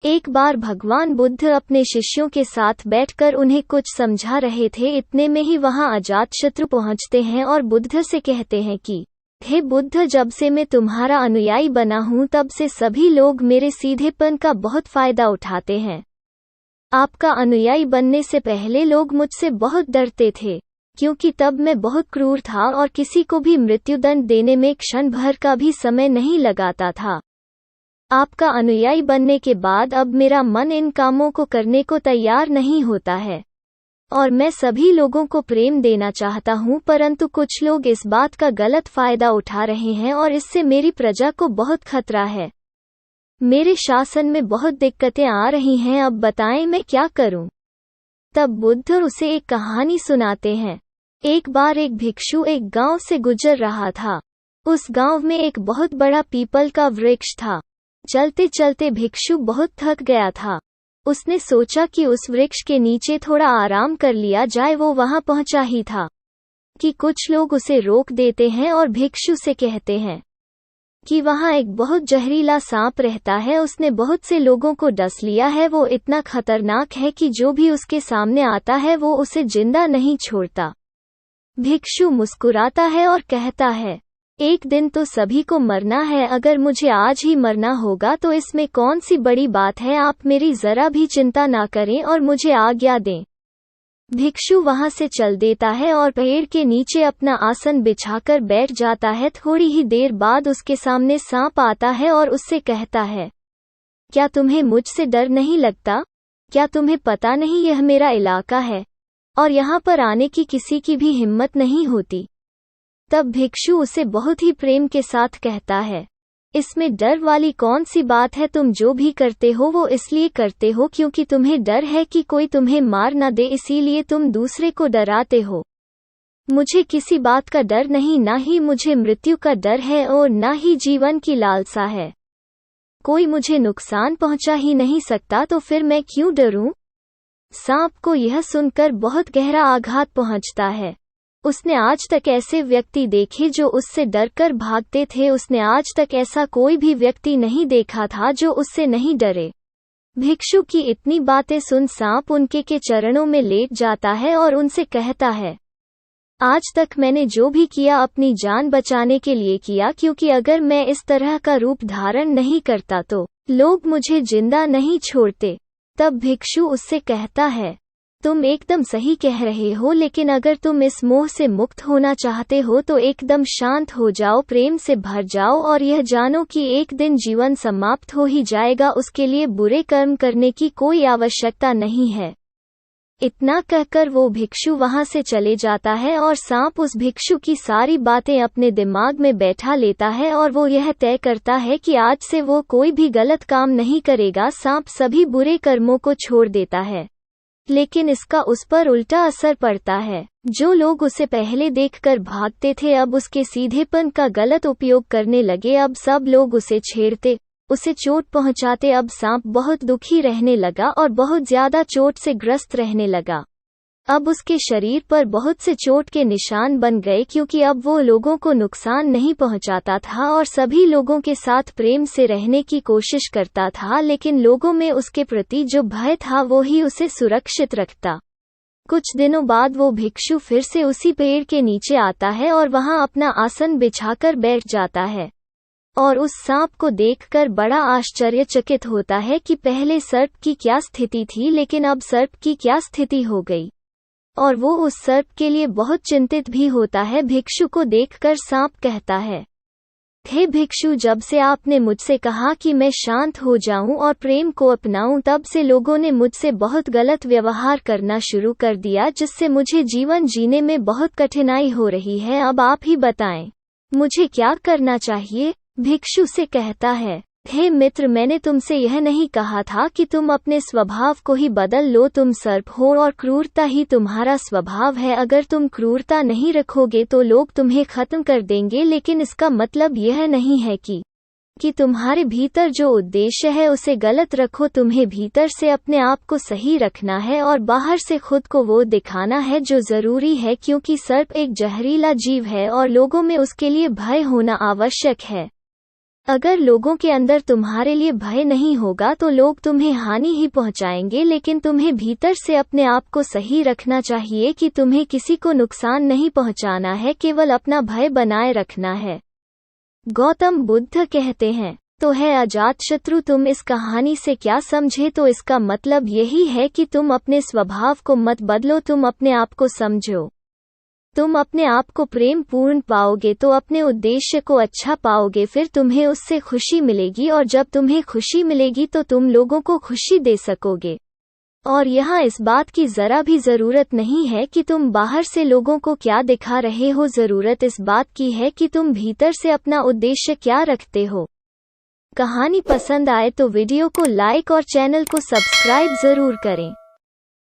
एक बार भगवान बुद्ध अपने शिष्यों के साथ बैठकर उन्हें कुछ समझा रहे थे। इतने में ही वहां अजातशत्रु पहुंचते हैं और बुद्ध से कहते हैं कि हे बुद्ध, जब से मैं तुम्हारा अनुयायी बना हूं तब से सभी लोग मेरे सीधेपन का बहुत फायदा उठाते हैं। आपका अनुयायी बनने से पहले लोग मुझसे बहुत डरते थे, क्योंकि तब मैं बहुत क्रूर था और किसी को भी मृत्युदंड देने में क्षण भर का भी समय नहीं लगाता था। आपका अनुयायी बनने के बाद अब मेरा मन इन कामों को करने को तैयार नहीं होता है और मैं सभी लोगों को प्रेम देना चाहता हूं, परंतु कुछ लोग इस बात का गलत फायदा उठा रहे हैं और इससे मेरी प्रजा को बहुत खतरा है। मेरे शासन में बहुत दिक्कतें आ रही हैं, अब बताएं मैं क्या करूं। तब बुद्ध उसे एक कहानी सुनाते हैं। एक बार एक भिक्षु एक गांव से गुजर रहा था। उस गांव में एक बहुत बड़ा पीपल का वृक्ष था। चलते चलते भिक्षु बहुत थक गया था। उसने सोचा कि उस वृक्ष के नीचे थोड़ा आराम कर लिया जाए। वो वहां पहुंचा ही था कि कुछ लोग उसे रोक देते हैं और भिक्षु से कहते हैं कि वहां एक बहुत जहरीला सांप रहता है। उसने बहुत से लोगों को डस लिया है। वो इतना खतरनाक है कि जो भी उसके सामने आता है वो उसे जिंदा नहीं छोड़ता। भिक्षु मुस्कुराता है और कहता है, एक दिन तो सभी को मरना है, अगर मुझे आज ही मरना होगा तो इसमें कौन सी बड़ी बात है। आप मेरी जरा भी चिंता ना करें और मुझे आज्ञा दें। भिक्षु वहां से चल देता है और पेड़ के नीचे अपना आसन बिछाकर बैठ जाता है। थोड़ी ही देर बाद उसके सामने सांप आता है और उससे कहता है, क्या तुम्हें मुझसे डर नहीं लगता? क्या तुम्हें पता नहीं यह मेरा इलाका है और यहाँ पर आने की किसी की भी हिम्मत नहीं होती। तब भिक्षु उसे बहुत ही प्रेम के साथ कहता है, इसमें डर वाली कौन सी बात है? तुम जो भी करते हो वो इसलिए करते हो क्योंकि तुम्हें डर है कि कोई तुम्हें मार न दे, इसीलिए तुम दूसरे को डराते हो। मुझे किसी बात का डर नहीं, ना ही मुझे मृत्यु का डर है और ना ही जीवन की लालसा है। कोई मुझे नुकसान पहुंचा ही नहीं सकता तो फिर मैं क्यों डरूं? सांप को यह सुनकर बहुत गहरा आघात पहुंचता है। उसने आज तक ऐसे व्यक्ति देखे जो उससे डरकर भागते थे। उसने आज तक ऐसा कोई भी व्यक्ति नहीं देखा था जो उससे नहीं डरे। भिक्षु की इतनी बातें सुन सांप उनके के चरणों में लेट जाता है और उनसे कहता है, आज तक मैंने जो भी किया अपनी जान बचाने के लिए किया, क्योंकि अगर मैं इस तरह का रूप धारण नहीं करता तो लोग मुझे जिंदा नहीं छोड़ते। तब भिक्षु उससे कहता है, तुम एकदम सही कह रहे हो, लेकिन अगर तुम इस मोह से मुक्त होना चाहते हो तो एकदम शांत हो जाओ, प्रेम से भर जाओ और यह जानो कि एक दिन जीवन समाप्त हो ही जाएगा। उसके लिए बुरे कर्म करने की कोई आवश्यकता नहीं है। इतना कहकर वो भिक्षु वहां से चले जाता है और सांप उस भिक्षु की सारी बातें अपने दिमाग में बैठा लेता है और वो यह तय करता है कि आज से वो कोई भी गलत काम नहीं करेगा। सांप सभी बुरे कर्मों को छोड़ देता है, लेकिन इसका उस पर उल्टा असर पड़ता है। जो लोग उसे पहले देखकर भागते थे अब उसके सीधेपन का गलत उपयोग करने लगे। अब सब लोग उसे छेड़ते, उसे चोट पहुंचाते। अब सांप बहुत दुखी रहने लगा और बहुत ज्यादा चोट से ग्रस्त रहने लगा। अब उसके शरीर पर बहुत से चोट के निशान बन गए, क्योंकि अब वो लोगों को नुकसान नहीं पहुंचाता था और सभी लोगों के साथ प्रेम से रहने की कोशिश करता था। लेकिन लोगों में उसके प्रति जो भय था वो ही उसे सुरक्षित रखता। कुछ दिनों बाद वो भिक्षु फिर से उसी पेड़ के नीचे आता है और वहां अपना आसन बिछाकर बैठ जाता है और उस सांप को देखकर बड़ा आश्चर्यचकित होता है कि पहले सर्प की क्या स्थिति थी, लेकिन अब सर्प की क्या स्थिति हो गई। और वो उस सर्प के लिए बहुत चिंतित भी होता है। भिक्षु को देखकर सांप कहता है, हे भिक्षु, जब से आपने मुझसे कहा कि मैं शांत हो जाऊं और प्रेम को अपनाऊं, तब से लोगों ने मुझसे बहुत गलत व्यवहार करना शुरू कर दिया, जिससे मुझे जीवन जीने में बहुत कठिनाई हो रही है। अब आप ही बताएं, मुझे क्या करना चाहिए? भिक्षु से कहता है, हे मित्र, मैंने तुमसे यह नहीं कहा था कि तुम अपने स्वभाव को ही बदल लो। तुम सर्प हो और क्रूरता ही तुम्हारा स्वभाव है। अगर तुम क्रूरता नहीं रखोगे तो लोग तुम्हें खत्म कर देंगे, लेकिन इसका मतलब यह नहीं है कि तुम्हारे भीतर जो उद्देश्य है उसे गलत रखो। तुम्हें भीतर से अपने आप को सही रखना है और बाहर से खुद को वो दिखाना है जो जरूरी है, क्योंकि सर्प एक जहरीला जीव है और लोगों में उसके लिए भय होना आवश्यक है। अगर लोगों के अंदर तुम्हारे लिए भय नहीं होगा तो लोग तुम्हें हानि ही पहुंचाएंगे, लेकिन तुम्हें भीतर से अपने आप को सही रखना चाहिए कि तुम्हें किसी को नुकसान नहीं पहुंचाना है, केवल अपना भय बनाए रखना है। गौतम बुद्ध कहते हैं, तो है अजातशत्रु तुम इस कहानी से क्या समझे? तो इसका मतलब यही है कि तुम अपने स्वभाव को मत बदलो, तुम अपने आप को समझो। तुम अपने आप को प्रेम पूर्ण पाओगे तो अपने उद्देश्य को अच्छा पाओगे, फिर तुम्हें उससे खुशी मिलेगी, और जब तुम्हें खुशी मिलेगी तो तुम लोगों को खुशी दे सकोगे। और यहाँ इस बात की जरा भी जरूरत नहीं है कि तुम बाहर से लोगों को क्या दिखा रहे हो, जरूरत इस बात की है कि तुम भीतर से अपना उद्देश्य क्या रखते हो। कहानी पसंद आए तो वीडियो को लाइक और चैनल को सब्सक्राइब जरूर करें।